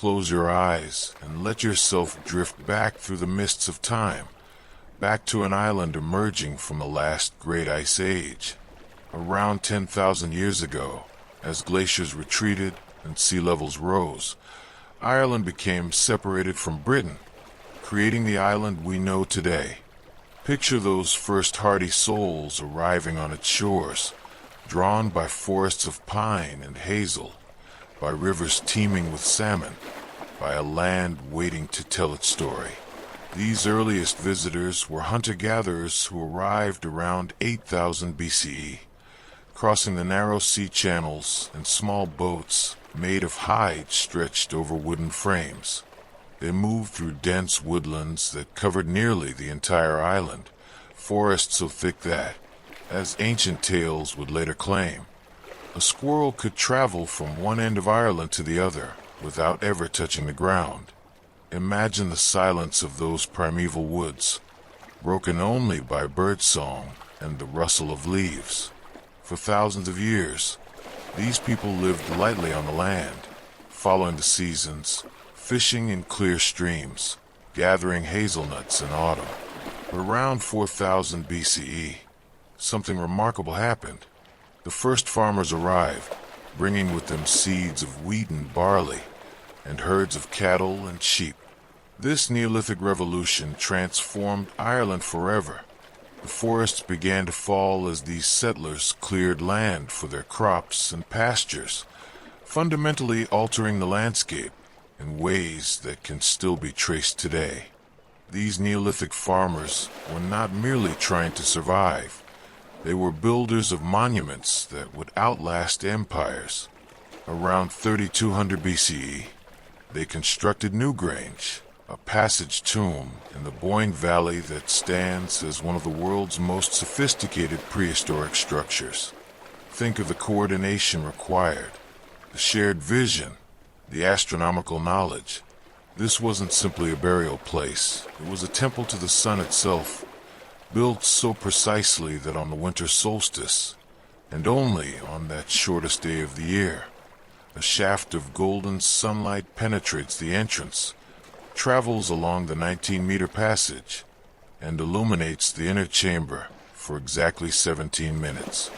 close your eyes and let yourself drift back through the mists of time, back to an island emerging from the last great ice age. Around 10,000 years ago, as glaciers retreated and sea levels rose, Ireland became separated from Britain, creating the island we know today. Picture those first hardy souls arriving on its shores, drawn by forests of pine and hazel, by rivers teeming with salmon, by a land waiting to tell its story. These earliest visitors were hunter-gatherers who arrived around 8000 BCE, crossing the narrow sea channels in small boats made of hide stretched over wooden frames. They moved through dense woodlands that covered nearly the entire island, forests so thick that, as ancient tales would later claim, a squirrel could travel from one end of Ireland to the other without ever touching the ground. Imagine the silence of those primeval woods, broken only by birdsong and the rustle of leaves. For thousands of years, these people lived lightly on the land, following the seasons, fishing in clear streams, gathering hazelnuts in autumn. But around 4000 BCE, something remarkable happened. The first farmers arrived, bringing with them seeds of wheat and barley, and herds of cattle and sheep. This Neolithic revolution transformed Ireland forever. The forests began to fall as these settlers cleared land for their crops and pastures, fundamentally altering the landscape in ways that can still be traced today. These Neolithic farmers were not merely trying to survive. They were builders of monuments that would outlast empires. Around 3200 BCE, they constructed Newgrange, a passage tomb in the Boyne Valley that stands as one of the world's most sophisticated prehistoric structures. Think of the coordination required, the shared vision, the astronomical knowledge. This wasn't simply a burial place. It was a temple to the sun itself, built so precisely that on the winter solstice, and only on that shortest day of the year, a shaft of golden sunlight penetrates the entrance, travels along the 19-meter passage, and illuminates the inner chamber for exactly 17 minutes.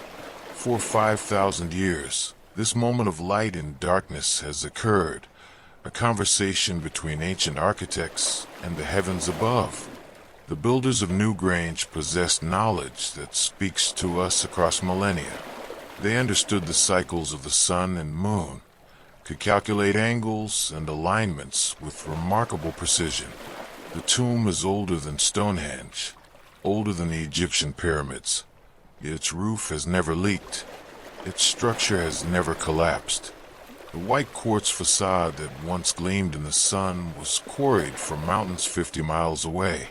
For 5,000 years, this moment of light and darkness has occurred, a conversation between ancient architects and the heavens above. The builders of Newgrange possessed knowledge that speaks to us across millennia. They understood the cycles of the sun and moon, could calculate angles and alignments with remarkable precision. The tomb is older than Stonehenge, older than the Egyptian pyramids. Its roof has never leaked. Its structure has never collapsed. The white quartz facade that once gleamed in the sun was quarried from mountains 50 miles away.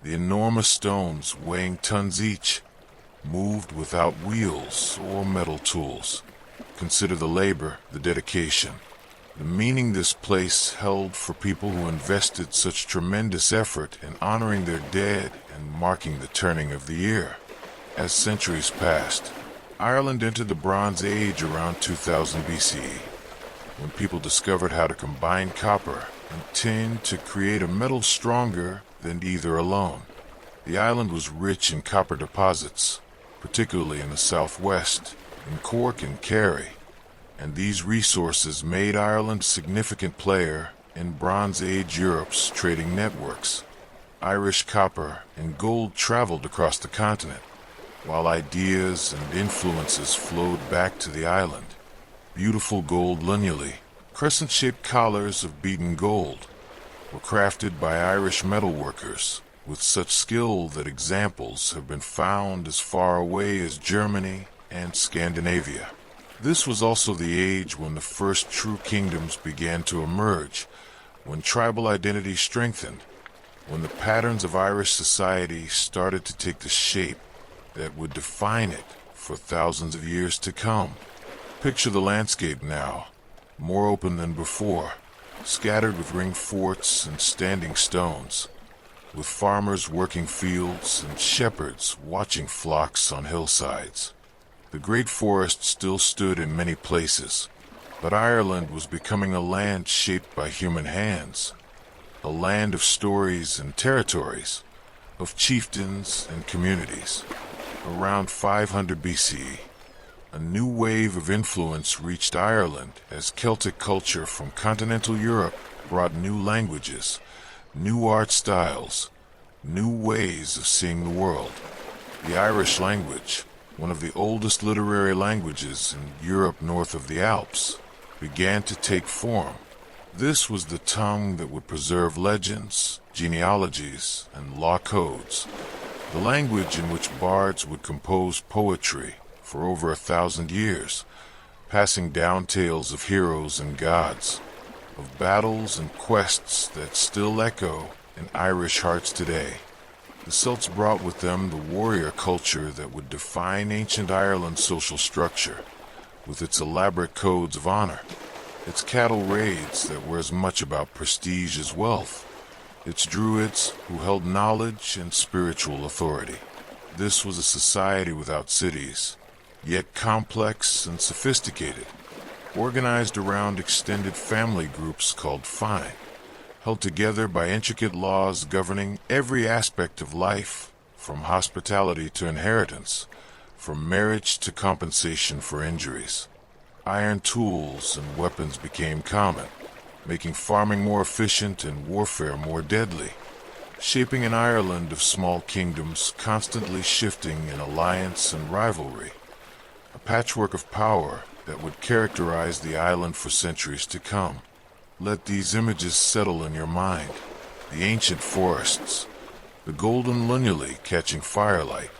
The enormous stones, weighing tons each, moved without wheels or metal tools. Consider the labor, the dedication, the meaning this place held for people who invested such tremendous effort in honoring their dead and marking the turning of the year. As centuries passed, Ireland entered the Bronze Age around 2000 BCE, when people discovered how to combine copper and tin to create a metal stronger than either alone. The island was rich in copper deposits, particularly in the southwest, in Cork and Kerry, and these resources made Ireland a significant player in Bronze Age Europe's trading networks. Irish copper and gold traveled across the continent, while ideas and influences flowed back to the island. Beautiful gold lunulae, crescent-shaped collars of beaten gold, were crafted by Irish metalworkers with such skill that examples have been found as far away as Germany and Scandinavia. This was also the age when the first true kingdoms began to emerge, when tribal identity strengthened, when the patterns of Irish society started to take the shape that would define it for thousands of years to come. Picture the landscape now, more open than before, scattered with ringed forts and standing stones, with farmers working fields and shepherds watching flocks on hillsides. The great forest still stood in many places, But Ireland was becoming a land shaped by human hands, a land of stories and territories, of chieftains and communities. Around 500 BCE, a new wave of influence reached Ireland as Celtic culture from continental Europe brought new languages, new art styles, new ways of seeing the world. The Irish language, one of the oldest literary languages in Europe north of the Alps, began to take form. This was the tongue that would preserve legends, genealogies, and law codes, the language in which bards would compose poetry for over 1,000 years, passing down tales of heroes and gods, of battles and quests that still echo in Irish hearts today. The Celts brought with them the warrior culture that would define ancient Ireland's social structure, with its elaborate codes of honor, its cattle raids that were as much about prestige as wealth, its druids who held knowledge and spiritual authority. This was a society without cities, yet complex and sophisticated, organized around extended family groups called fine, held together by intricate laws governing every aspect of life, from hospitality to inheritance, from marriage to compensation for injuries. Iron tools and weapons became common, making farming more efficient and warfare more deadly, shaping an Ireland of small kingdoms constantly shifting in alliance and rivalry, a patchwork of power that would characterize the island for centuries to come. Let these images settle in your mind. The ancient forests, the golden lunuli catching firelight,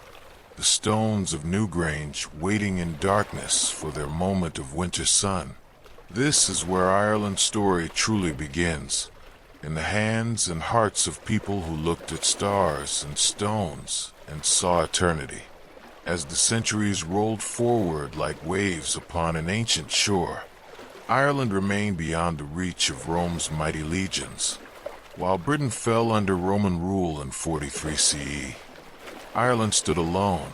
the stones of Newgrange waiting in darkness for their moment of winter sun. This is where Ireland's story truly begins, in the hands and hearts of people who looked at stars and stones and saw eternity. As the centuries rolled forward like waves upon an ancient shore, Ireland remained beyond the reach of Rome's mighty legions. While Britain fell under Roman rule in 43 CE, Ireland stood alone,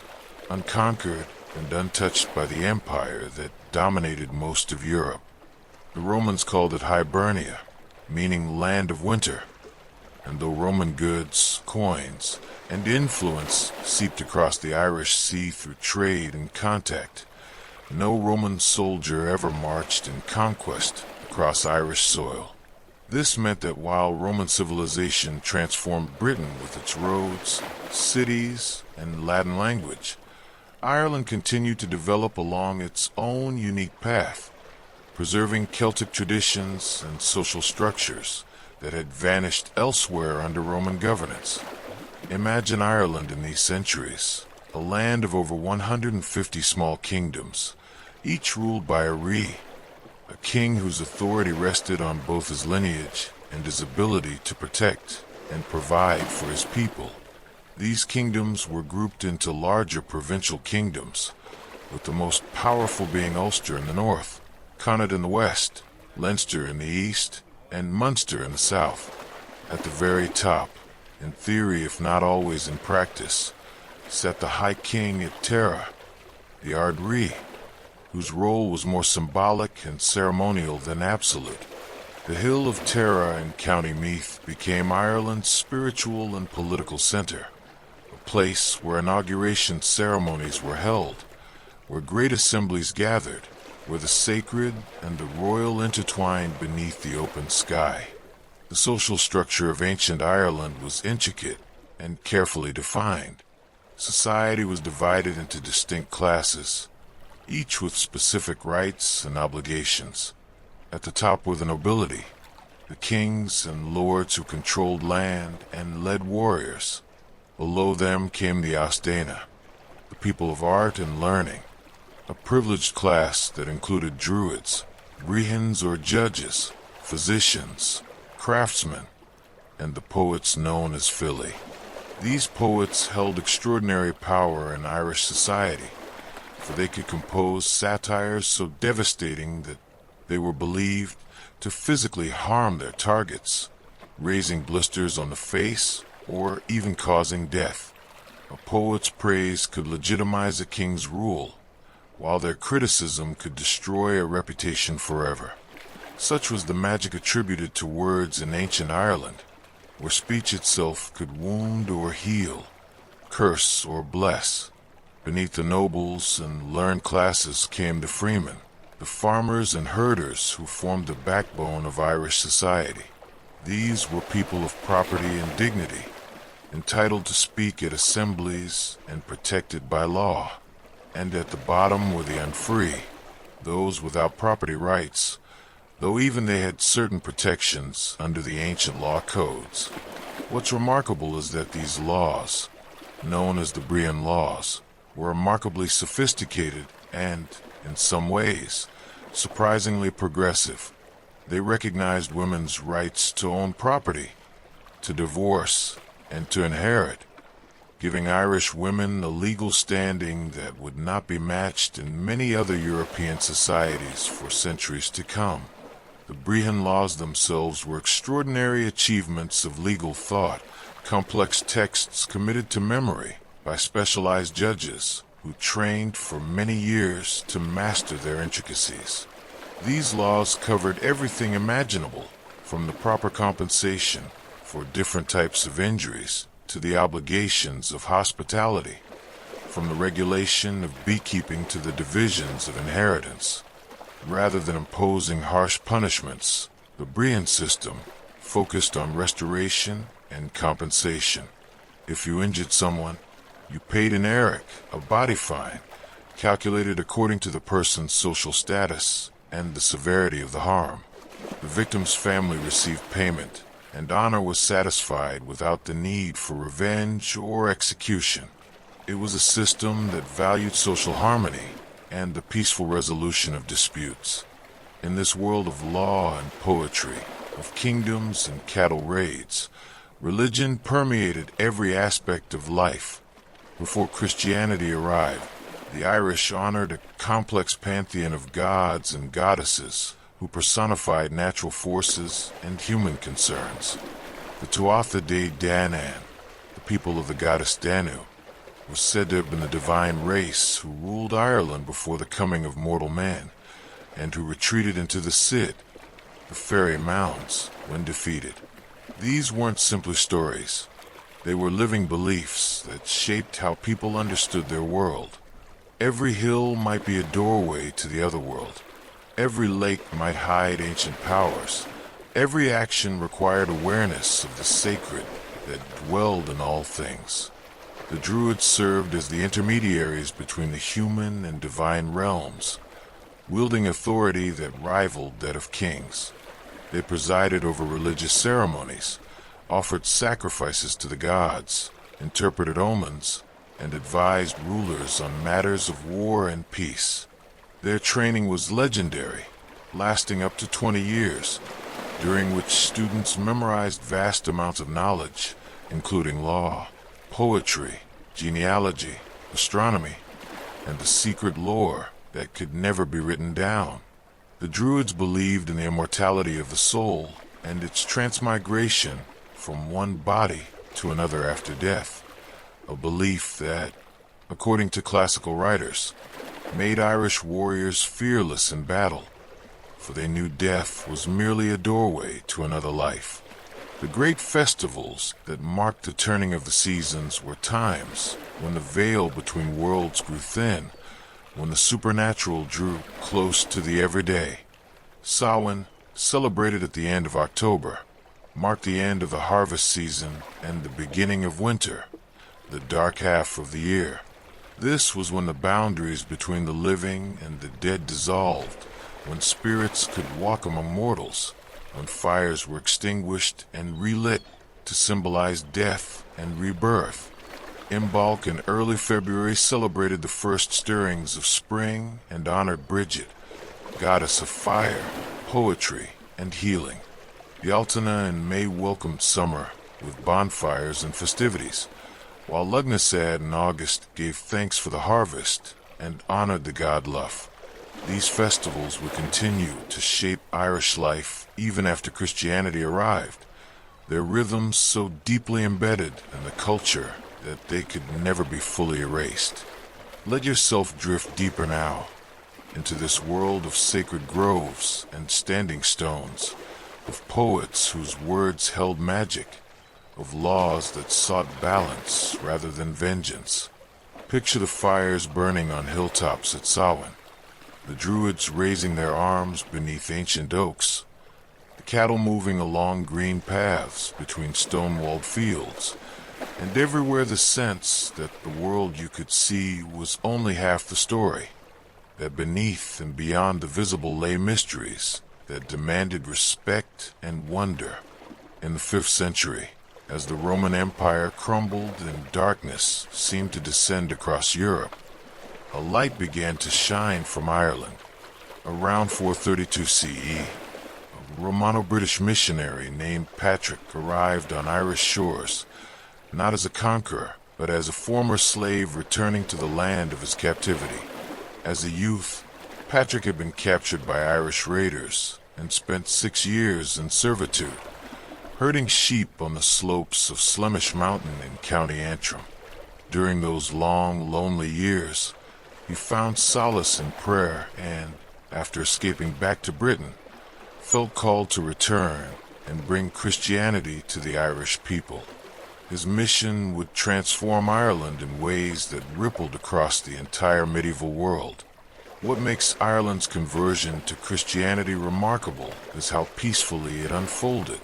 unconquered and untouched by the empire that dominated most of Europe. The Romans called it Hibernia, meaning land of winter, and though Roman goods, coins, and influence seeped across the Irish Sea through trade and contact, no Roman soldier ever marched in conquest across Irish soil. This meant that while Roman civilization transformed Britain with its roads, cities, and Latin language, Ireland continued to develop along its own unique path, preserving Celtic traditions and social structures that had vanished elsewhere under Roman governance. Imagine Ireland in these centuries, a land of over 150 small kingdoms, each ruled by a king whose authority rested on both his lineage and his ability to protect and provide for his people. These kingdoms were grouped into larger provincial kingdoms, with the most powerful being Ulster in the north, Connaught in the west, Leinster in the east, and Munster in the south. At the very top, in theory if not always in practice, sat the High King at Tara, the Ard Rí, whose role was more symbolic and ceremonial than absolute. The hill of Tara in County Meath became Ireland's spiritual and political center, a place where inauguration ceremonies were held, where great assemblies gathered, where the sacred and the royal intertwined beneath the open sky. The social structure of ancient Ireland was intricate and carefully defined. Society was divided into distinct classes, each with specific rights and obligations. At the top were the nobility, the kings and lords who controlled land and led warriors. Below them came the Aosdaina, the people of art and learning, a privileged class that included druids, brehons or judges, physicians, craftsmen, and the poets known as Fili. These poets held extraordinary power in Irish society, for they could compose satires so devastating that they were believed to physically harm their targets, raising blisters on the face or even causing death. A poet's praise could legitimize a king's rule, while their criticism could destroy a reputation forever. Such was the magic attributed to words in ancient Ireland, where speech itself could wound or heal, curse or bless. Beneath the nobles and learned classes came the freemen, the farmers and herders who formed the backbone of Irish society. These were people of property and dignity, entitled to speak at assemblies and protected by law. And at the bottom were the unfree, those without property rights, though even they had certain protections under the ancient law codes. What's remarkable is that these laws, known as the Brehon Laws, were remarkably sophisticated and, in some ways, surprisingly progressive. They recognized women's rights to own property, to divorce, and to inherit, giving Irish women a legal standing that would not be matched in many other European societies for centuries to come. The Brehon Laws themselves were extraordinary achievements of legal thought, complex texts committed to memory by specialized judges who trained for many years to master their intricacies. These laws covered everything imaginable, from the proper compensation for different types of injuries to the obligations of hospitality, from the regulation of beekeeping to the divisions of inheritance. Rather than imposing harsh punishments, the Brehon system focused on restoration and compensation. If you injured someone, you paid an eric, a body fine, calculated according to the person's social status and the severity of the harm. The victim's family received payment, and honor was satisfied without the need for revenge or execution. It was a system that valued social harmony and the peaceful resolution of disputes. In this world of law and poetry, of kingdoms and cattle raids, religion permeated every aspect of life. Before Christianity arrived, the Irish honored a complex pantheon of gods and goddesses who personified natural forces and human concerns. The Tuatha De Danann, the people of the goddess Danu, was said to have been the divine race who ruled Ireland before the coming of mortal man, and who retreated into the Sid, the fairy mounds, when defeated. These weren't simply stories. They were living beliefs that shaped how people understood their world. Every hill might be a doorway to the other world. Every lake might hide ancient powers. Every action required awareness of the sacred that dwelled in all things. The druids served as the intermediaries between the human and divine realms, wielding authority that rivaled that of kings. They presided over religious ceremonies, offered sacrifices to the gods, interpreted omens, and advised rulers on matters of war and peace. Their training was legendary, lasting up to 20 years, during which students memorized vast amounts of knowledge, including law, poetry, genealogy, astronomy, and the secret lore that could never be written down. The Druids believed in the immortality of the soul and its transmigration from one body to another after death, a belief that, according to classical writers, made Irish warriors fearless in battle, for they knew death was merely a doorway to another life. The great festivals that marked the turning of the seasons were times when the veil between worlds grew thin, when the supernatural drew close to the everyday. Samhain, celebrated at the end of October, marked the end of the harvest season and the beginning of winter, the dark half of the year. This was when the boundaries between the living and the dead dissolved, when spirits could walk among mortals, when fires were extinguished and relit to symbolize death and rebirth. Imbolc in early February celebrated the first stirrings of spring and honored Bridget, goddess of fire, poetry, and healing. The Altena in May welcomed summer with bonfires and festivities, while Lugnasad in August gave thanks for the harvest and honored the god Luff. These festivals would continue to shape Irish life even after Christianity arrived, their rhythms so deeply embedded in the culture that they could never be fully erased. Let yourself drift deeper now, into this world of sacred groves and standing stones, of poets whose words held magic, of laws that sought balance rather than vengeance. Picture the fires burning on hilltops at Samhain, the druids raising their arms beneath ancient oaks, the cattle moving along green paths between stone-walled fields, and everywhere the sense that the world you could see was only half the story, that beneath and beyond the visible lay mysteries that demanded respect and wonder. In the 5th century, as the Roman Empire crumbled and darkness seemed to descend across Europe, a light began to shine from Ireland. Around 432 CE, a Romano-British missionary named Patrick arrived on Irish shores, not as a conqueror, but as a former slave returning to the land of his captivity. As a youth, Patrick had been captured by Irish raiders and spent 6 years in servitude, herding sheep on the slopes of Slemish Mountain in County Antrim. During those long, lonely years, he found solace in prayer and, after escaping back to Britain, felt called to return and bring Christianity to the Irish people. His mission would transform Ireland in ways that rippled across the entire medieval world. What makes Ireland's conversion to Christianity remarkable is how peacefully it unfolded.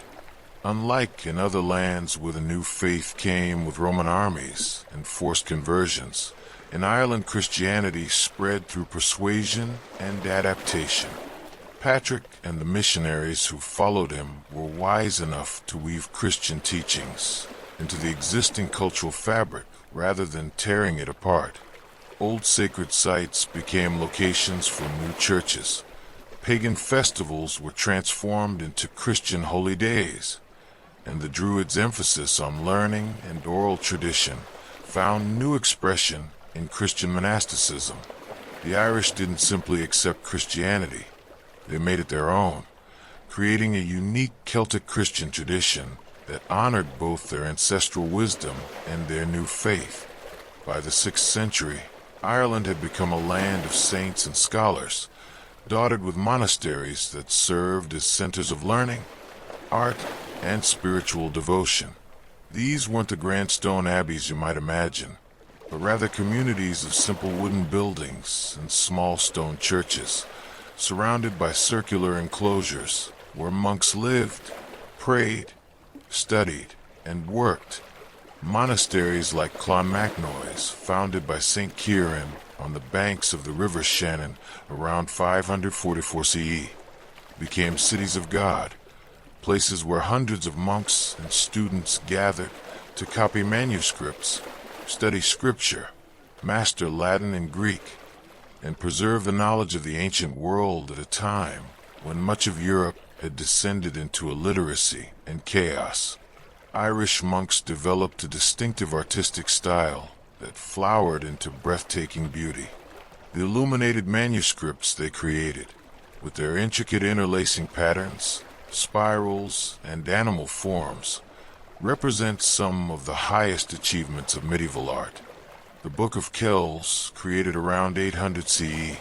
Unlike in other lands where the new faith came with Roman armies and forced conversions, in Ireland Christianity spread through persuasion and adaptation. Patrick and the missionaries who followed him were wise enough to weave Christian teachings into the existing cultural fabric rather than tearing it apart. Old sacred sites became locations for new churches. Pagan festivals were transformed into Christian holy days, and the Druids' emphasis on learning and oral tradition found new expression in Christian monasticism. The Irish didn't simply accept Christianity, they made it their own, creating a unique Celtic Christian tradition that honored both their ancestral wisdom and their new faith. By the 6th century, Ireland had become a land of saints and scholars, dotted with monasteries that served as centers of learning, art, and spiritual devotion. These weren't the grand stone abbeys you might imagine, but rather communities of simple wooden buildings and small stone churches, surrounded by circular enclosures where monks lived, prayed, studied, and worked. Monasteries like Clonmacnoise, founded by St. Kieran on the banks of the River Shannon around 544 CE, became cities of God, places where hundreds of monks and students gathered to copy manuscripts, study scripture, master Latin and Greek, and preserve the knowledge of the ancient world at a time when much of Europe had descended into illiteracy and chaos. Irish monks developed a distinctive artistic style that flowered into breathtaking beauty. The illuminated manuscripts they created, with their intricate interlacing patterns, spirals, and animal forms, represent some of the highest achievements of medieval art. The Book of Kells, created around 800 CE,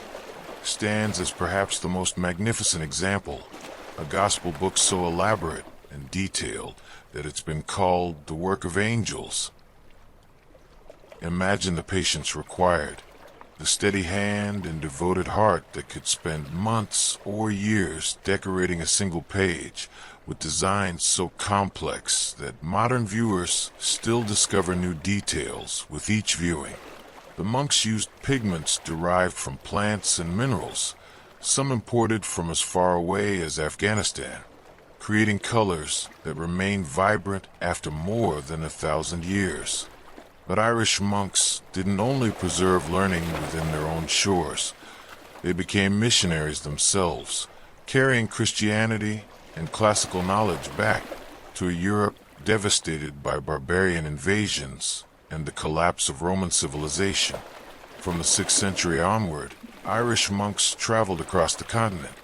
stands as perhaps the most magnificent example, a gospel book so elaborate and detailed that it's been called the work of angels. Imagine the patience required, the steady hand and devoted heart that could spend months or years decorating a single page with designs so complex that modern viewers still discover new details with each viewing. The monks used pigments derived from plants and minerals, some imported from as far away as Afghanistan, creating colors that remain vibrant after more than 1,000 years. But Irish monks didn't only preserve learning within their own shores. They became missionaries themselves, carrying Christianity and classical knowledge back to a Europe devastated by barbarian invasions and the collapse of Roman civilization. From the 6th century onward, Irish monks traveled across the continent,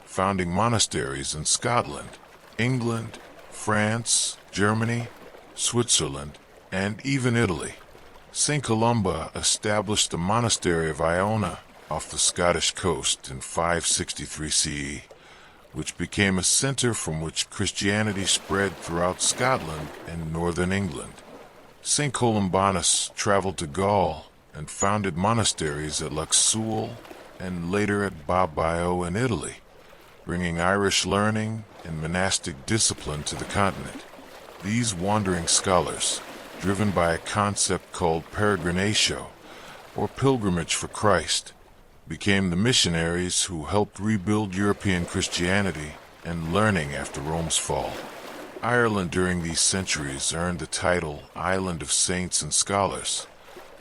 founding monasteries in Scotland, England, France, Germany, Switzerland, and even Italy. St. Columba established the monastery of Iona off the Scottish coast in 563 CE, which became a center from which Christianity spread throughout Scotland and northern England. St. Columbanus traveled to Gaul and founded monasteries at Luxeuil and later at Bobbio in Italy, bringing Irish learning and monastic discipline to the continent. These wandering scholars, driven by a concept called peregrinatio, or pilgrimage for Christ, became the missionaries who helped rebuild European Christianity and learning after Rome's fall. Ireland during these centuries earned the title Island of Saints and Scholars,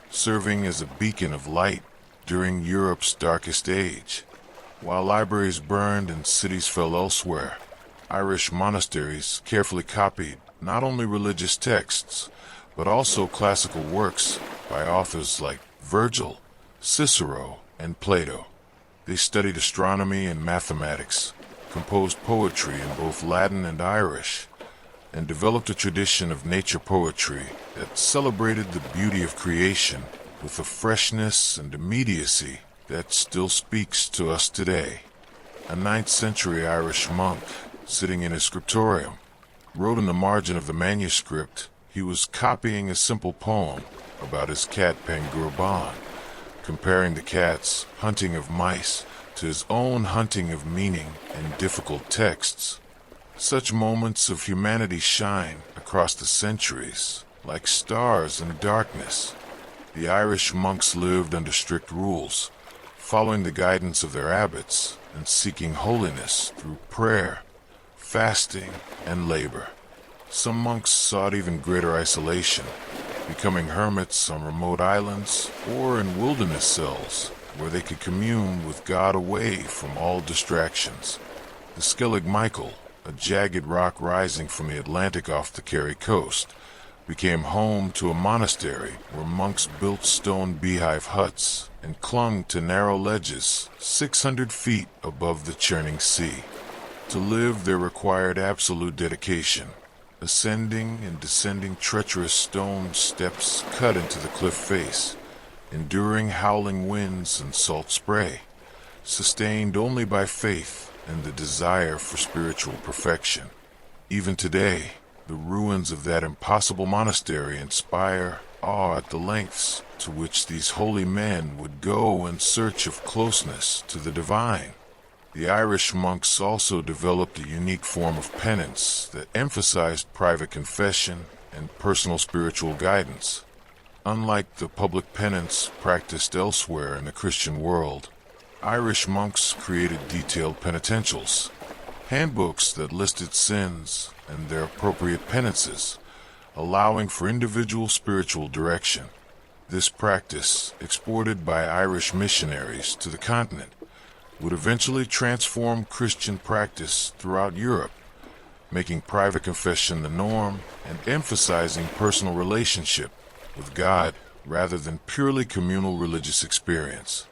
serving as a beacon of light during Europe's darkest age. While libraries burned and cities fell elsewhere, Irish monasteries carefully copied not only religious texts, but also classical works by authors like Virgil, Cicero, and Plato. They studied astronomy and mathematics, composed poetry in both Latin and Irish, and developed a tradition of nature poetry that celebrated the beauty of creation with a freshness and immediacy that still speaks to us today. A 9th century Irish monk, sitting in his scriptorium, wrote in the margin of the manuscript he was copying a simple poem about his cat Pangurban, comparing the cat's hunting of mice to his own hunting of meaning in difficult texts. Such moments of humanity shine across the centuries, like stars in darkness. The Irish monks lived under strict rules, following the guidance of their abbots and seeking holiness through prayer, fasting, and labor. Some monks sought even greater isolation, becoming hermits on remote islands or in wilderness cells where they could commune with God away from all distractions. The Skellig Michael, a jagged rock rising from the Atlantic off the Kerry coast, became home to a monastery where monks built stone beehive huts and clung to narrow ledges 600 feet above the churning sea. To live there required absolute dedication, ascending and descending treacherous stone steps cut into the cliff face, enduring howling winds and salt spray, sustained only by faith and the desire for spiritual perfection. Even today, the ruins of that impossible monastery inspire awe at the lengths to which these holy men would go in search of closeness to the divine. The Irish monks also developed a unique form of penance that emphasized private confession and personal spiritual guidance. Unlike the public penance practiced elsewhere in the Christian world, Irish monks created detailed penitentials, handbooks that listed sins and their appropriate penances, allowing for individual spiritual direction. This practice, exported by Irish missionaries to the continent, would eventually transform Christian practice throughout Europe, making private confession the norm and emphasizing personal relationship with God rather than purely communal religious experience.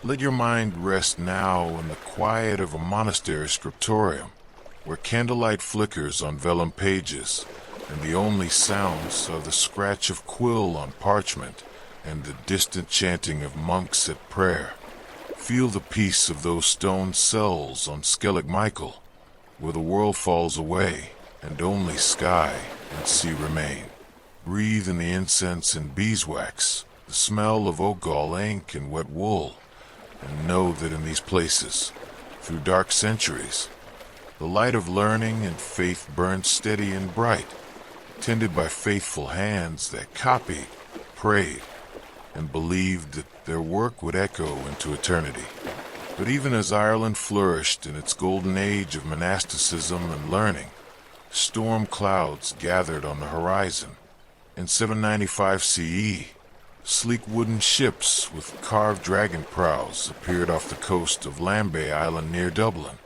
Let your mind rest now in the quiet of a monastery scriptorium, where candlelight flickers on vellum pages, and the only sounds are the scratch of quill on parchment and the distant chanting of monks at prayer. Feel the peace of those stone cells on Skellig Michael, where the world falls away and only sky and sea remain. Breathe in the incense and beeswax, the smell of oak gall ink and wet wool, and know that in these places, through dark centuries, the light of learning and faith burned steady and bright, tended by faithful hands that copied, prayed, and believed that their work would echo into eternity. But even as Ireland flourished in its golden age of monasticism and learning, storm clouds gathered on the horizon. In 795 CE, sleek wooden ships with carved dragon prows appeared off the coast of Lambay Island near Dublin,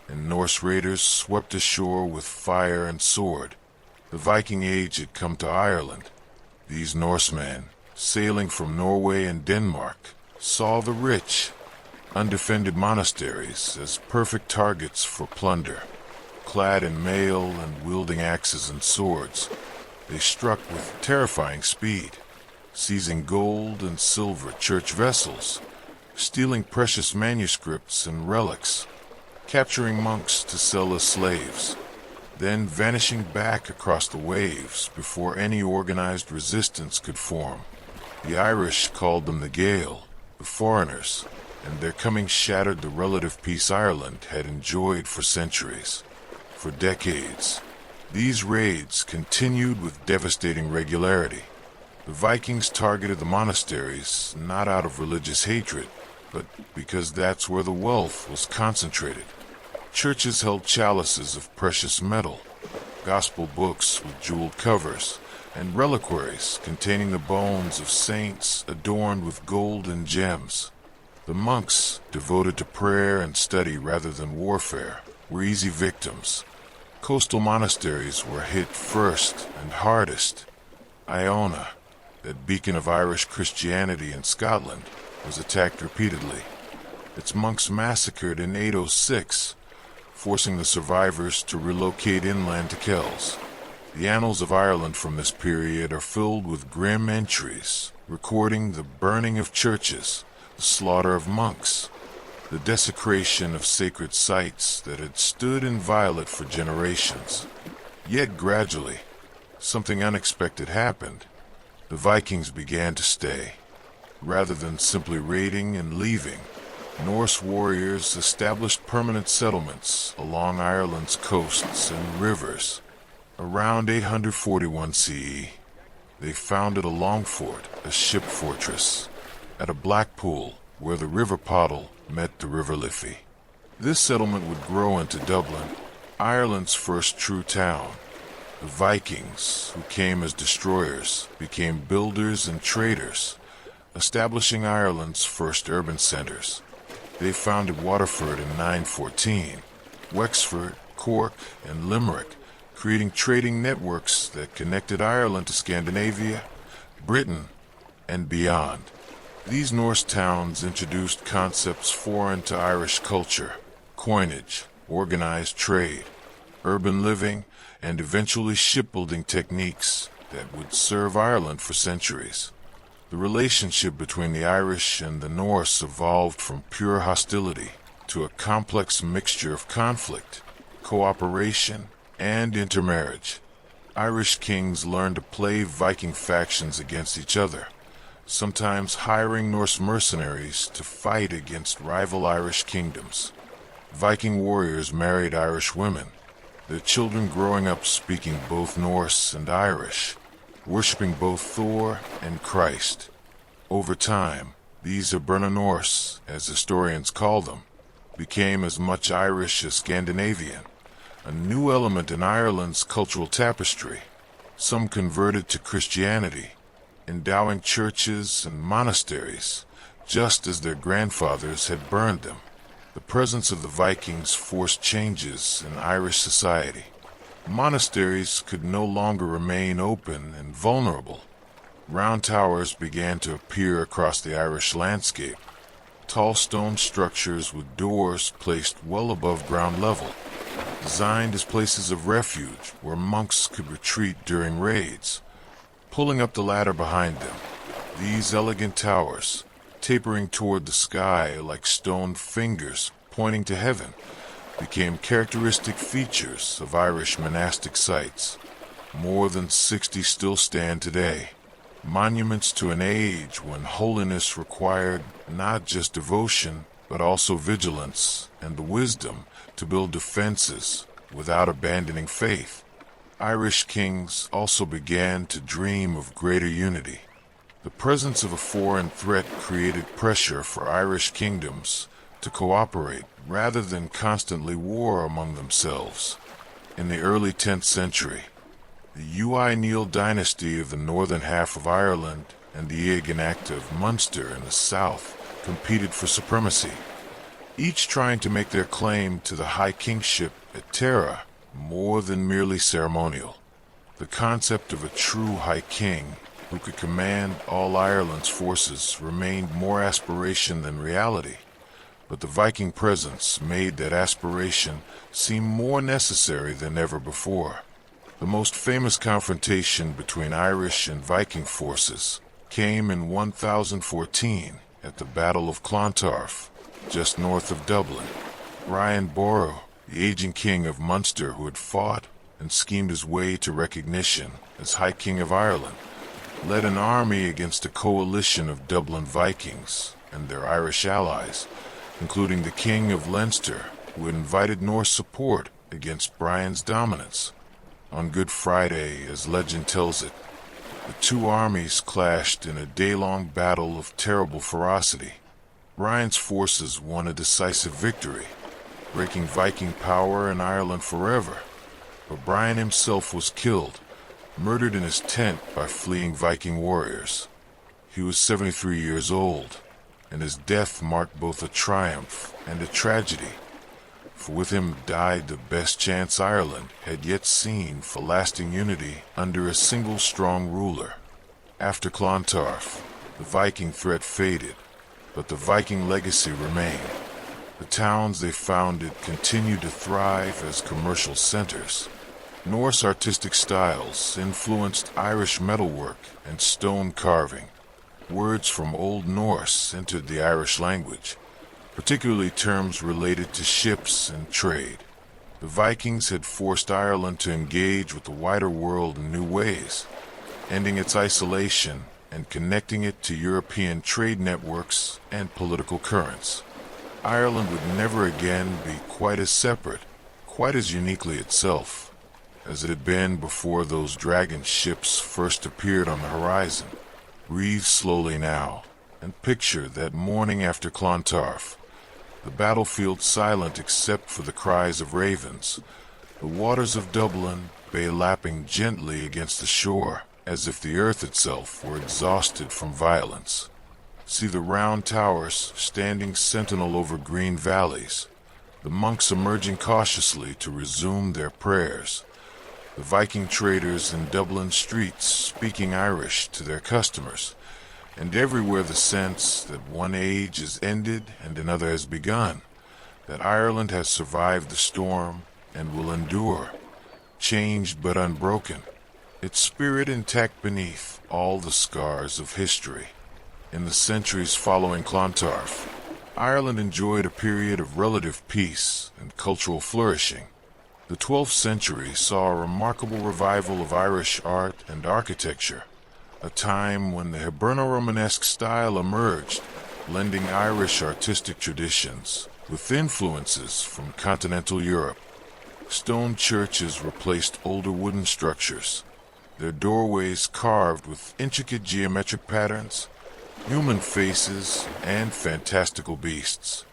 and Norse raiders swept ashore with fire and sword. The Viking Age had come to Ireland. These Norsemen, sailing from Norway and Denmark, saw the rich, undefended monasteries as perfect targets for plunder. Clad in mail and wielding axes and swords, they struck with terrifying speed, seizing gold and silver church vessels, stealing precious manuscripts and relics, capturing monks to sell as slaves, then vanishing back across the waves before any organized resistance could form. The Irish called them the Gael, the foreigners, and their coming shattered the relative peace Ireland had enjoyed for centuries. For decades, these raids continued with devastating regularity. The Vikings targeted the monasteries not out of religious hatred, but because that's where the wealth was concentrated. Churches held chalices of precious metal, gospel books with jeweled covers, and reliquaries containing the bones of saints adorned with gold and gems. The monks, devoted to prayer and study rather than warfare, were easy victims. Coastal monasteries were hit first and hardest. Iona, that beacon of Irish Christianity in Scotland, was attacked repeatedly. Its monks massacred in 806, forcing the survivors to relocate inland to Kells. The annals of Ireland from this period are filled with grim entries, recording the burning of churches, the slaughter of monks, the desecration of sacred sites that had stood inviolate for generations. Yet gradually, something unexpected happened. The Vikings began to stay. Rather than simply raiding and leaving, Norse warriors established permanent settlements along Ireland's coasts and rivers. Around 841 CE, they founded a long fort, a ship fortress, at a black pool where the River Poddle met the River Liffey. This settlement would grow into Dublin, Ireland's first true town. The Vikings, who came as destroyers, became builders and traders, establishing Ireland's first urban centers. They founded Waterford in 914, Wexford, Cork, and Limerick, creating trading networks that connected Ireland to Scandinavia, Britain, and beyond. These Norse towns introduced concepts foreign to Irish culture: coinage, organized trade, urban living, and eventually shipbuilding techniques that would serve Ireland for centuries. The relationship between the Irish and the Norse evolved from pure hostility to a complex mixture of conflict, cooperation, and intermarriage. Irish kings learned to play Viking factions against each other, sometimes hiring Norse mercenaries to fight against rival Irish kingdoms. Viking warriors married Irish women, their children growing up speaking both Norse and Irish, worshipping both Thor and Christ. Over time, these Hiberno Norse, as historians call them, became as much Irish as Scandinavian, a new element in Ireland's cultural tapestry. Some converted to Christianity, endowing churches and monasteries, just as their grandfathers had burned them. The presence of the Vikings forced changes in Irish society. Monasteries could no longer remain open and vulnerable. Round towers began to appear across the Irish landscape, tall stone structures with doors placed well above ground level, designed as places of refuge where monks could retreat during raids. Pulling up the ladder behind them, these elegant towers, tapering toward the sky like stone fingers pointing to heaven, became characteristic features of Irish monastic sites. More than 60 still stand today, monuments to an age when holiness required not just devotion, but also vigilance and the wisdom to build defenses without abandoning faith. Irish kings also began to dream of greater unity. The presence of a foreign threat created pressure for Irish kingdoms to cooperate rather than constantly war among themselves. In the early 10th century, the Ui Neil dynasty of the northern half of Ireland and the Iaganachta of Munster in the south competed for supremacy, each trying to make their claim to the high kingship at Tara more than merely ceremonial. The concept of a true high king who could command all Ireland's forces remained more aspiration than reality, but the Viking presence made that aspiration seem more necessary than ever before. The most famous confrontation between Irish and Viking forces came in 1014 at the Battle of Clontarf, just north of Dublin. Brian Boru, the aging king of Munster who had fought and schemed his way to recognition as High King of Ireland, led an army against a coalition of Dublin Vikings and their Irish allies, including the King of Leinster, who had invited Norse support against Brian's dominance. On Good Friday, as legend tells it, the two armies clashed in a day-long battle of terrible ferocity. Brian's forces won a decisive victory, breaking Viking power in Ireland forever, but Brian himself was killed, murdered in his tent by fleeing Viking warriors. He was 73 years old, and his death marked both a triumph and a tragedy, for with him died the best chance Ireland had yet seen for lasting unity under a single strong ruler. After Clontarf, the Viking threat faded, but the Viking legacy remained. The towns they founded continued to thrive as commercial centers. Norse artistic styles influenced Irish metalwork and stone carving. Words from Old Norse entered the Irish language, particularly terms related to ships and trade. The Vikings had forced Ireland to engage with the wider world in new ways, ending its isolation and connecting it to European trade networks and political currents. Ireland would never again be quite as separate, quite as uniquely itself, as it had been before those dragon ships first appeared on the horizon. Breathe slowly now, and picture that morning after Clontarf, the battlefield silent except for the cries of ravens, the waters of Dublin bay lapping gently against the shore, as if the earth itself were exhausted from violence. See the round towers standing sentinel over green valleys, the monks emerging cautiously to resume their prayers, the Viking traders in Dublin streets speaking Irish to their customers, and everywhere the sense that one age is ended and another has begun, that Ireland has survived the storm and will endure, changed but unbroken, its spirit intact beneath all the scars of history. In the centuries following Clontarf, Ireland enjoyed a period of relative peace and cultural flourishing. The 12th century saw a remarkable revival of Irish art and architecture, a time when the Hiberno-Romanesque style emerged, blending Irish artistic traditions with influences from continental Europe. Stone churches replaced older wooden structures, their doorways carved with intricate geometric patterns, human faces, and fantastical beasts.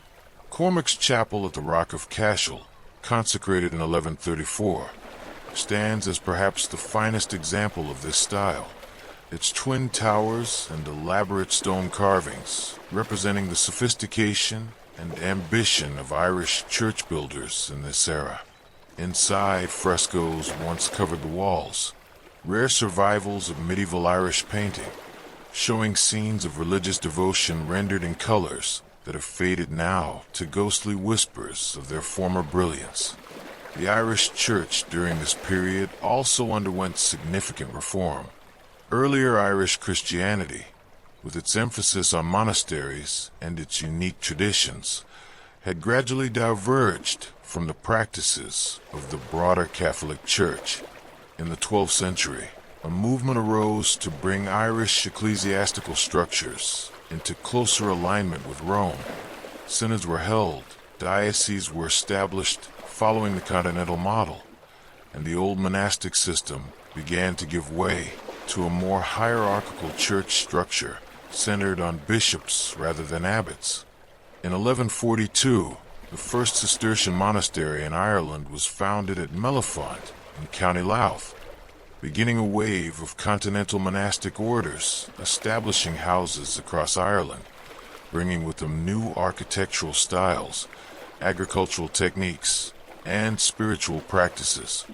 Cormac's Chapel at the Rock of Cashel, consecrated in 1134, stands as perhaps the finest example of this style. Its twin towers and elaborate stone carvings representing the sophistication and ambition of Irish church builders in this era. Inside, frescoes once covered the walls, rare survivals of medieval Irish painting, showing scenes of religious devotion rendered in colors that have faded now to ghostly whispers of their former brilliance. The Irish Church during this period also underwent significant reform. Earlier Irish Christianity, with its emphasis on monasteries and its unique traditions, had gradually diverged from the practices of the broader Catholic Church. In the 12th century, a movement arose to bring Irish ecclesiastical structures into closer alignment with Rome. Synods were held, dioceses were established following the continental model, and the old monastic system began to give way to a more hierarchical church structure centered on bishops rather than abbots. In 1142, the first Cistercian monastery in Ireland was founded at Mellifont in County Louth, beginning a wave of continental monastic orders establishing houses across Ireland, bringing with them new architectural styles, agricultural techniques, and spiritual practices.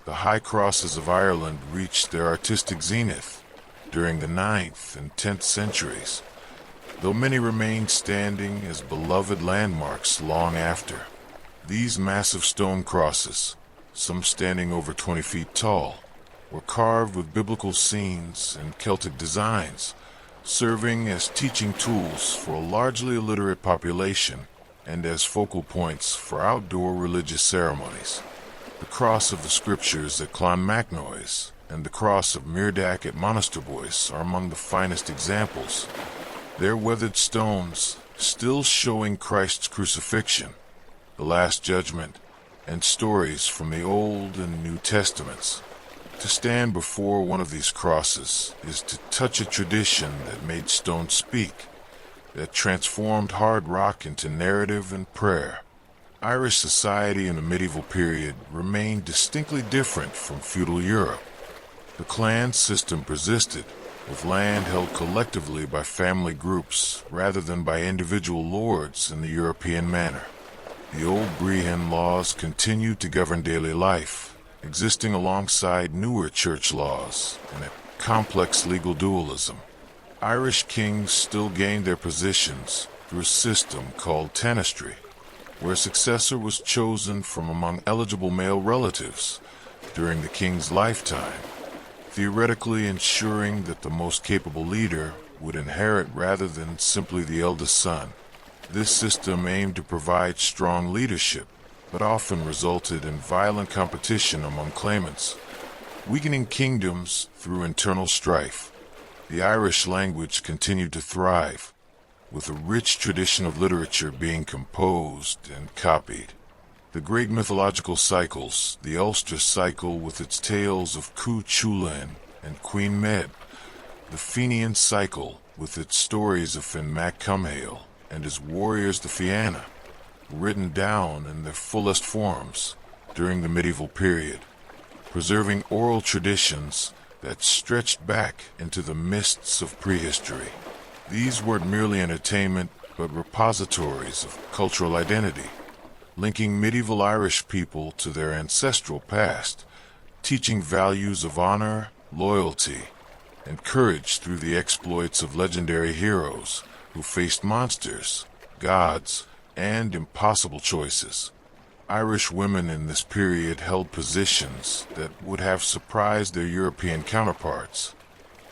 The high crosses of Ireland reached their artistic zenith during the 9th and 10th centuries, though many remained standing as beloved landmarks long after. These massive stone crosses, some standing over 20 feet tall, were carved with biblical scenes and Celtic designs, serving as teaching tools for a largely illiterate population and as focal points for outdoor religious ceremonies. The cross of the scriptures at Clonmacnoise and the cross of Muirdac at Monasterboice are among the finest examples, their weathered stones still showing Christ's crucifixion, the Last Judgment, and stories from the Old and New Testaments. To stand before one of these crosses is to touch a tradition that made stone speak, that transformed hard rock into narrative and prayer. Irish society in the medieval period remained distinctly different from feudal Europe. The clan system persisted, with land held collectively by family groups rather than by individual lords in the European manner. The old Brehon laws continued to govern daily life, existing alongside newer church laws and a complex legal dualism. Irish kings still gained their positions through a system called tanistry, where a successor was chosen from among eligible male relatives during the king's lifetime, theoretically ensuring that the most capable leader would inherit rather than simply the eldest son. This system aimed to provide strong leadership, but often resulted in violent competition among claimants, weakening kingdoms through internal strife. The Irish language continued to thrive, with a rich tradition of literature being composed and copied. The great mythological cycles, the Ulster cycle with its tales of Cú Chulainn and Queen Med, the Fenian cycle with its stories of Finn Mac Cumhale and his warriors the Fianna, written down in their fullest forms during the medieval period, preserving oral traditions that stretched back into the mists of prehistory. These weren't merely entertainment, but repositories of cultural identity, linking medieval Irish people to their ancestral past, teaching values of honor, loyalty, and courage through the exploits of legendary heroes who faced monsters, gods, and impossible choices. Irish women in this period held positions that would have surprised their European counterparts.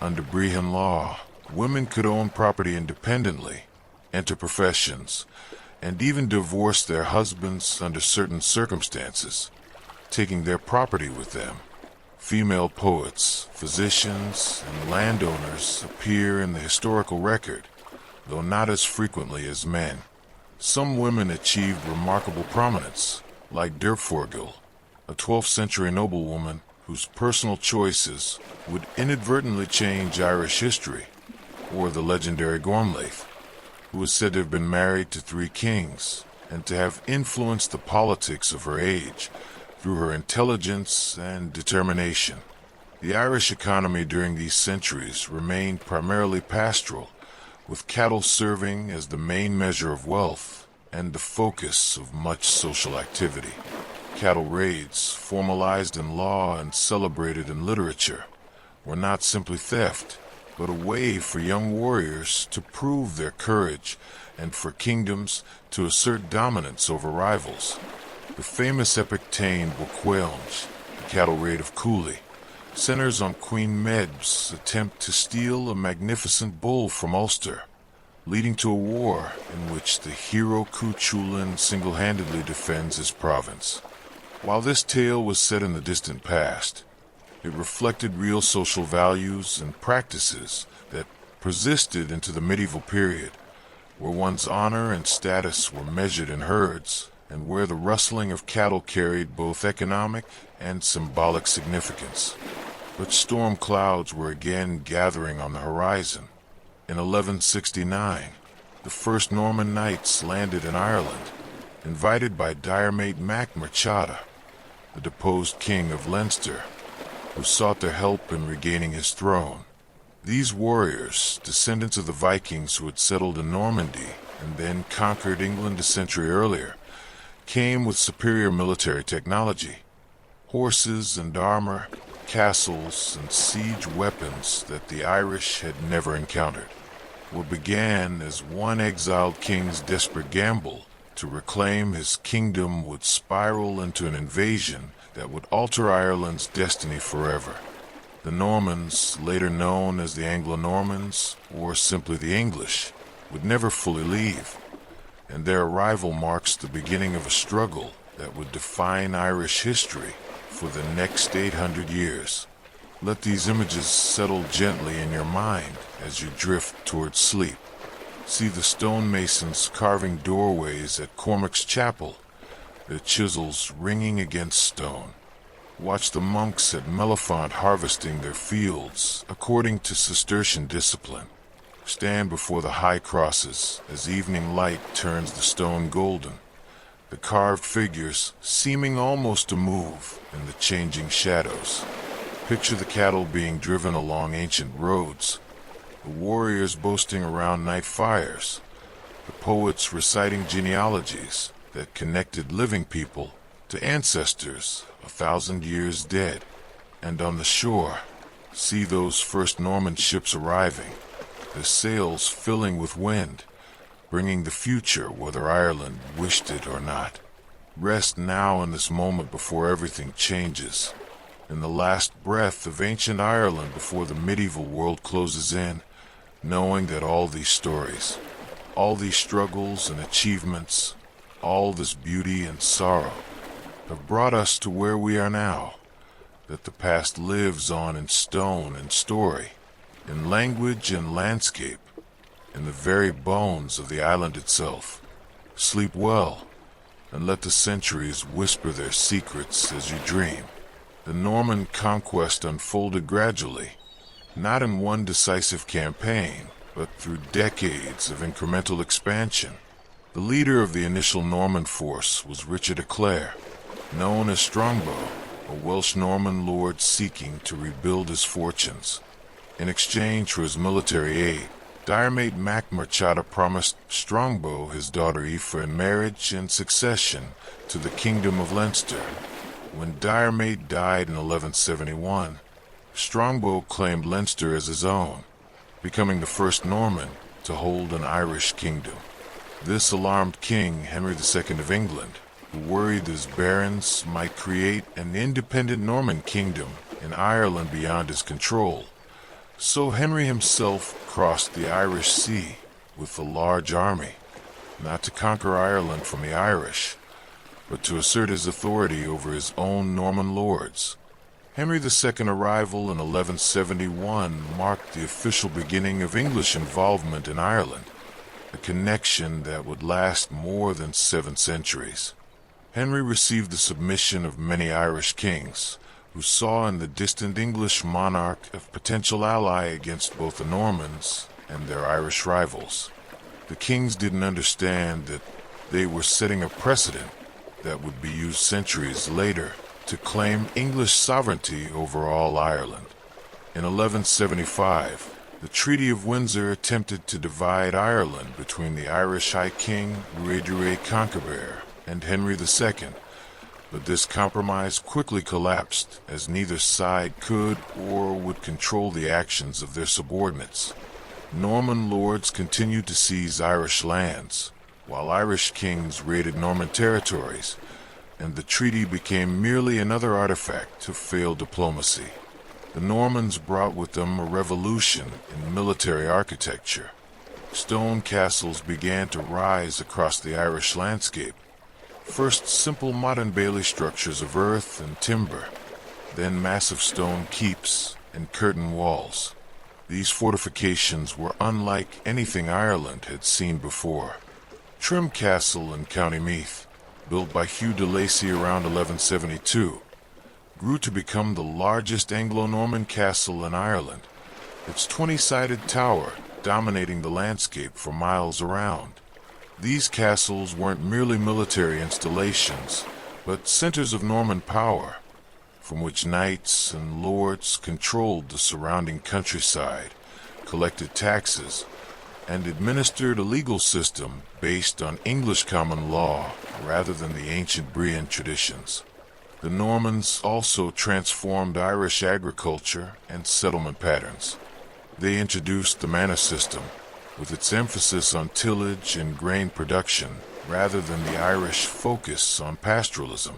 Under Brehon law, women could own property independently, enter professions, and even divorce their husbands under certain circumstances, taking their property with them. Female poets, physicians, and landowners appear in the historical record, though not as frequently as men. Some women achieved remarkable prominence, like Derfforgil, a 12th century noblewoman whose personal choices would inadvertently change Irish history, or the legendary Gormlaith, who is said to have been married to 3 kings and to have influenced the politics of her age through her intelligence and determination. The Irish economy during these centuries remained primarily pastoral, with cattle serving as the main measure of wealth and the focus of much social activity. Cattle raids, formalized in law and celebrated in literature, were not simply theft, but a way for young warriors to prove their courage and for kingdoms to assert dominance over rivals. The famous epic Táin Bo Cuailnge, the cattle raid of Cooley, centers on Queen Medb's attempt to steal a magnificent bull from Ulster, leading to a war in which the hero Cú Chulainn single-handedly defends his province. While this tale was set in the distant past, it reflected real social values and practices that persisted into the medieval period, where one's honor and status were measured in herds, and where the rustling of cattle carried both economic and symbolic significance. But storm clouds were again gathering on the horizon. In 1169, the first Norman knights landed in Ireland, invited by Diarmait Mac Murchada, the deposed king of Leinster, who sought their help in regaining his throne. These warriors, descendants of the Vikings who had settled in Normandy and then conquered England a century earlier, came with superior military technology, horses and armor, castles and siege weapons that the Irish had never encountered. What began as one exiled king's desperate gamble to reclaim his kingdom would spiral into an invasion that would alter Ireland's destiny forever. The Normans, later known as the Anglo-Normans, or simply the English, would never fully leave, and their arrival marks the beginning of a struggle that would define Irish history for the next 800 years. Let these images settle gently in your mind as you drift towards sleep. See the stonemasons carving doorways at Cormac's Chapel, their chisels ringing against stone. Watch the monks at Mellifont harvesting their fields according to Cistercian discipline. Stand before the high crosses as evening light turns the stone golden, the carved figures seeming almost to move in the changing shadows. Picture the cattle being driven along ancient roads, the warriors boasting around night fires, the poets reciting genealogies that connected living people to ancestors 1,000 years dead. And on the shore, see those first Norman ships arriving, their sails filling with wind, bringing the future whether Ireland wished it or not. Rest now in this moment before everything changes. In the last breath of ancient Ireland before the medieval world closes in, knowing that all these stories, all these struggles and achievements, all this beauty and sorrow have brought us to where we are now, that the past lives on in stone and story, in language and landscape, in the very bones of the island itself. Sleep well, and let the centuries whisper their secrets as you dream. The Norman conquest unfolded gradually, not in one decisive campaign, but through decades of incremental expansion. The leader of the initial Norman force was Richard of Clare, known as Strongbow, a Welsh Norman lord seeking to rebuild his fortunes. In exchange for his military aid, Diarmait Mac Murchada promised Strongbow his daughter Aoife in marriage and succession to the Kingdom of Leinster. When Diarmait died in 1171, Strongbow claimed Leinster as his own, becoming the first Norman to hold an Irish kingdom. This alarmed King Henry II of England, who worried his barons might create an independent Norman kingdom in Ireland beyond his control. So Henry himself crossed the Irish Sea with a large army, not to conquer Ireland from the Irish, but to assert his authority over his own Norman lords. Henry II's arrival in 1171 marked the official beginning of English involvement in Ireland, a connection that would last more than 7 centuries. Henry received the submission of many Irish kings, who saw in the distant English monarch a potential ally against both the Normans and their Irish rivals. The kings didn't understand that they were setting a precedent that would be used centuries later to claim English sovereignty over all Ireland. In 1175, the Treaty of Windsor attempted to divide Ireland between the Irish High King, Ruaidhri Conchobar, and Henry II, but this compromise quickly collapsed as neither side could or would control the actions of their subordinates. Norman lords continued to seize Irish lands, while Irish kings raided Norman territories, and the treaty became merely another artifact of failed diplomacy. The Normans brought with them a revolution in military architecture. Stone castles began to rise across the Irish landscape. First simple modern bailey structures of earth and timber, then massive stone keeps and curtain walls. These fortifications were unlike anything Ireland had seen before. Trim Castle in County Meath, built by Hugh de Lacy around 1172, grew to become the largest Anglo-Norman castle in Ireland, its 20-sided tower dominating the landscape for miles around. These castles weren't merely military installations, but centers of Norman power, from which knights and lords controlled the surrounding countryside, collected taxes, and administered a legal system based on English common law rather than the ancient Brehon traditions. The Normans also transformed Irish agriculture and settlement patterns. They introduced the manor system, with its emphasis on tillage and grain production rather than the Irish focus on pastoralism.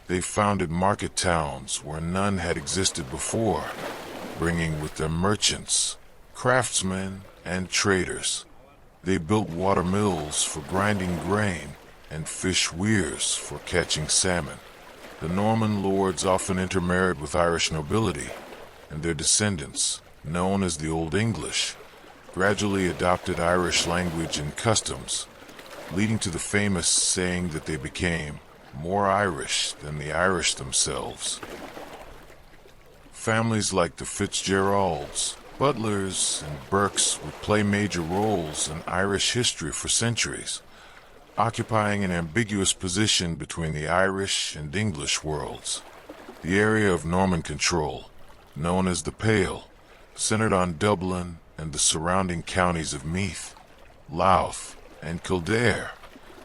They founded market towns where none had existed before, bringing with them merchants, craftsmen, and traders. They built water mills for grinding grain and fish weirs for catching salmon. The Norman lords often intermarried with Irish nobility, and their descendants, known as the Old English, gradually adopted Irish language and customs, leading to the famous saying that they became more Irish than the Irish themselves. Families like the Fitzgeralds, Butlers, and Burkes would play major roles in Irish history for centuries, occupying an ambiguous position between the Irish and English worlds. The area of Norman control, known as the Pale, centered on Dublin and the surrounding counties of Meath, Louth, and Kildare,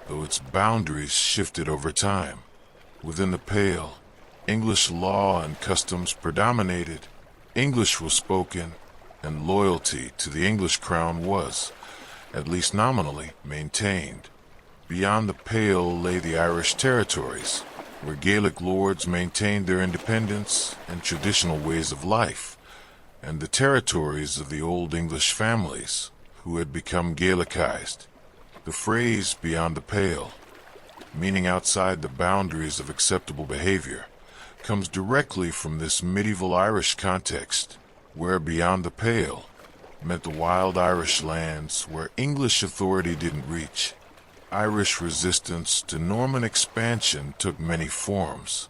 though its boundaries shifted over time. Within the Pale, English law and customs predominated, English was spoken, and loyalty to the English crown was, at least nominally, maintained. Beyond the Pale lay the Irish territories, where Gaelic lords maintained their independence and traditional ways of life, and the territories of the Old English families, who had become Gaelicized. The phrase "beyond the Pale," meaning outside the boundaries of acceptable behavior, comes directly from this medieval Irish context, where beyond the Pale meant the wild Irish lands where English authority didn't reach. Irish resistance to Norman expansion took many forms.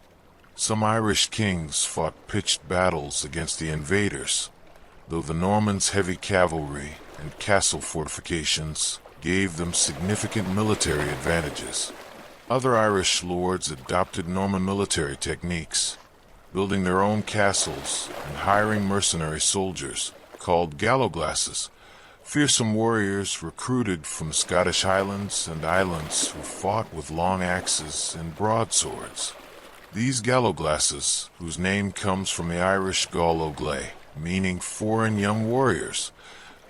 Some Irish kings fought pitched battles against the invaders, though the Normans' heavy cavalry and castle fortifications gave them significant military advantages. Other Irish lords adopted Norman military techniques, building their own castles and hiring mercenary soldiers, called gallowglasses, fearsome warriors recruited from the Scottish Highlands and Islands who fought with long axes and broadswords. These gallowglasses, whose name comes from the Irish gallowglay, meaning foreign young warriors,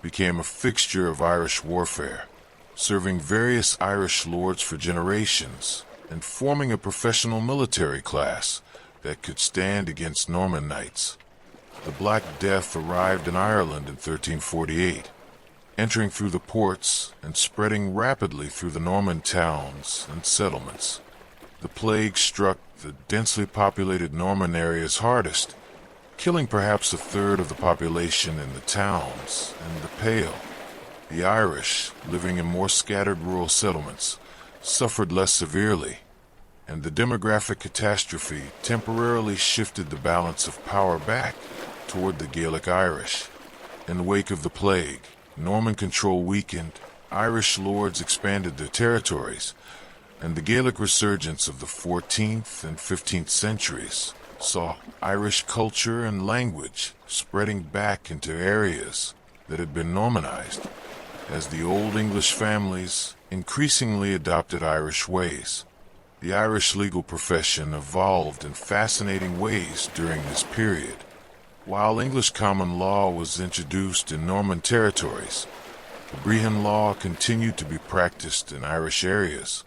became a fixture of Irish warfare, serving various Irish lords for generations and forming a professional military class that could stand against Norman knights. The Black Death arrived in Ireland in 1348, entering through the ports and spreading rapidly through the Norman towns and settlements. The plague struck the densely populated Norman areas hardest, killing perhaps a third of the population in the towns and the Pale. The Irish, living in more scattered rural settlements, suffered less severely, and the demographic catastrophe temporarily shifted the balance of power back toward the Gaelic Irish. In the wake of the plague, Norman control weakened, Irish lords expanded their territories, and the Gaelic resurgence of the 14th and 15th centuries saw Irish culture and language spreading back into areas that had been Normanized, as the Old English families increasingly adopted Irish ways. The Irish legal profession evolved in fascinating ways during this period. While English common law was introduced in Norman territories, the Brehon law continued to be practiced in Irish areas,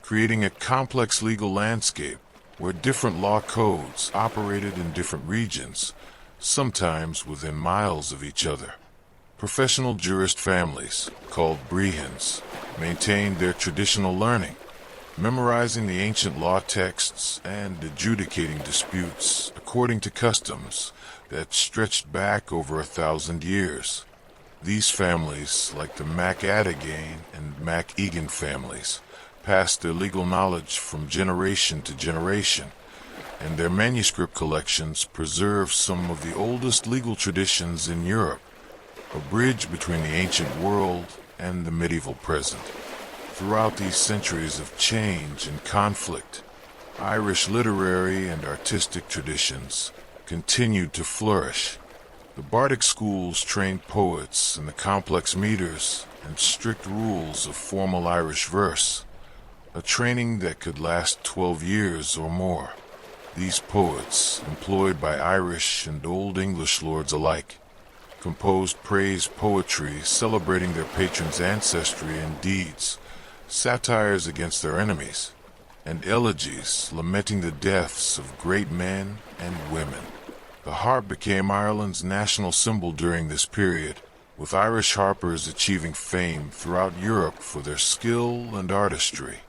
creating a complex legal landscape where different law codes operated in different regions, sometimes within miles of each other. Professional jurist families, called Brehons, maintained their traditional learning, memorizing the ancient law texts and adjudicating disputes according to customs that stretched back over 1,000 years. These families, like the MacAdagain and MacEgan families, passed their legal knowledge from generation to generation, and their manuscript collections preserve some of the oldest legal traditions in Europe, a bridge between the ancient world and the medieval present. Throughout these centuries of change and conflict, Irish literary and artistic traditions continued to flourish. The Bardic schools trained poets in the complex meters and strict rules of formal Irish verse, a training that could last 12 years or more. These poets, employed by Irish and Old English lords alike, composed praise poetry celebrating their patrons' ancestry and deeds, satires against their enemies, and elegies lamenting the deaths of great men and women. The harp became Ireland's national symbol during this period, with Irish harpers achieving fame throughout Europe for their skill and artistry.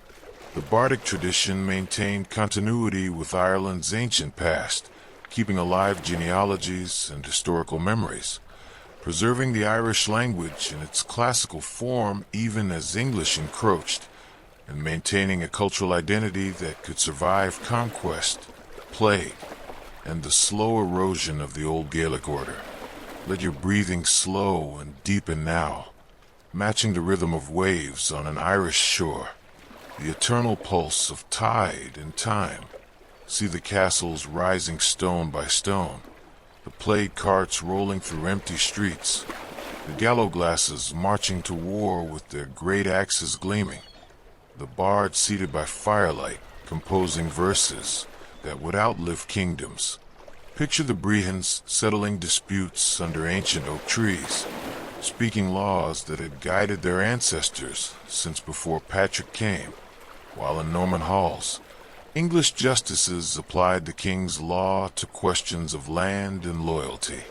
The bardic tradition maintained continuity with Ireland's ancient past, keeping alive genealogies and historical memories, preserving the Irish language in its classical form even as English encroached, and maintaining a cultural identity that could survive conquest, plague, and the slow erosion of the old Gaelic order. Let your breathing slow and deepen now, matching the rhythm of waves on an Irish shore, the eternal pulse of tide and time. See the castles rising stone by stone, the plague carts rolling through empty streets, the gallows marching to war with their great axes gleaming, the bards seated by firelight composing verses that would outlive kingdoms. Picture the Brehons settling disputes under ancient oak trees, speaking laws that had guided their ancestors since before Patrick came, while in Norman halls, English justices applied the king's law to questions of land and loyalty.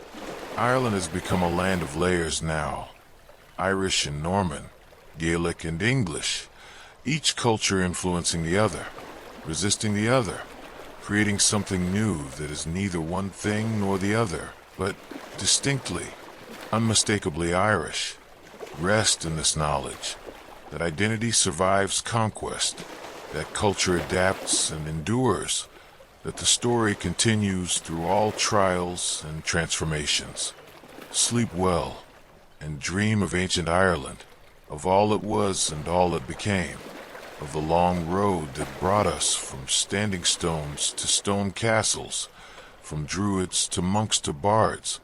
Ireland has become a land of layers now, Irish and Norman, Gaelic and English, each culture influencing the other, resisting the other, creating something new that is neither one thing nor the other, but distinctly, unmistakably Irish. Rest in this knowledge that identity survives conquest, that culture adapts and endures, that the story continues through all trials and transformations. Sleep well and dream of ancient Ireland, of all it was and all it became, of the long road that brought us from standing stones to stone castles, from druids to monks to bards,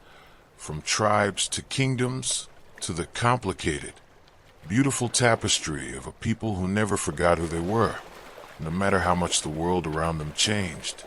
from tribes to kingdoms to the complicated, beautiful tapestry of a people who never forgot who they were, no matter how much the world around them changed.